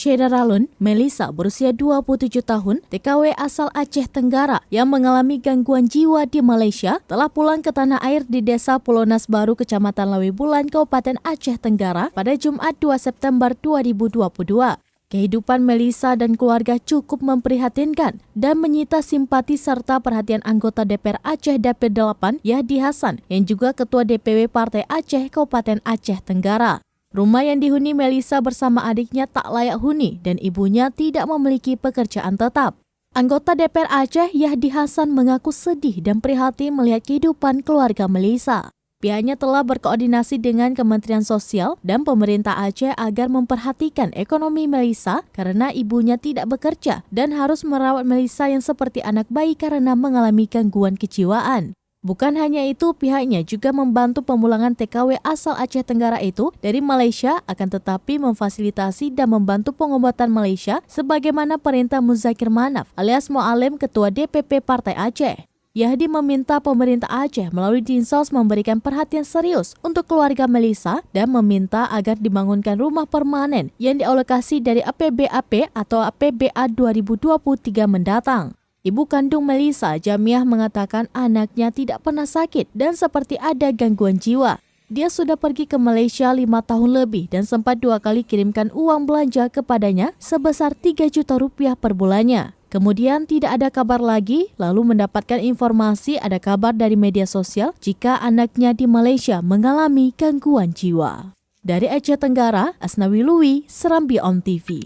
Syederalun, Melissa berusia 27 tahun, TKW asal Aceh Tenggara yang mengalami gangguan jiwa di Malaysia telah pulang ke tanah air di Desa Pulonas Baru, Kecamatan Lawi Bulan, Kabupaten Aceh Tenggara pada Jumat 2 September 2022. Kehidupan Melissa dan keluarga cukup memprihatinkan dan menyita simpati serta perhatian anggota DPR Aceh Dapil 8 Yahdi Hasan yang juga Ketua DPW Partai Aceh Kabupaten Aceh Tenggara. Rumah yang dihuni Melissa bersama adiknya tak layak huni dan ibunya tidak memiliki pekerjaan tetap. Anggota DPR Aceh Yahdi Hasan mengaku sedih dan prihatin melihat kehidupan keluarga Melissa. Pihaknya telah berkoordinasi dengan Kementerian Sosial dan pemerintah Aceh agar memperhatikan ekonomi Melissa karena ibunya tidak bekerja dan harus merawat Melissa yang seperti anak bayi karena mengalami gangguan kejiwaan. Bukan hanya itu, pihaknya juga membantu pemulangan TKW asal Aceh Tenggara itu dari Malaysia, akan tetapi memfasilitasi dan membantu pengobatan Malaysia sebagaimana perintah Muzakir Manaf alias Mu'alim Ketua DPP Partai Aceh. Yahdi meminta pemerintah Aceh melalui Dinsos memberikan perhatian serius untuk keluarga Melissa dan meminta agar dibangunkan rumah permanen yang dialokasi dari APBAP atau APBA 2023 mendatang. Ibu kandung Melissa, Jamiah, mengatakan anaknya tidak pernah sakit dan seperti ada gangguan jiwa. Dia sudah pergi ke Malaysia 5 tahun lebih dan sempat 2 kali kirimkan uang belanja kepadanya sebesar 3 juta rupiah per bulannya. Kemudian tidak ada kabar lagi, lalu mendapatkan informasi ada kabar dari media sosial jika anaknya di Malaysia mengalami gangguan jiwa. Dari Aceh Tenggara, Asnawi Lui, Serambi On TV.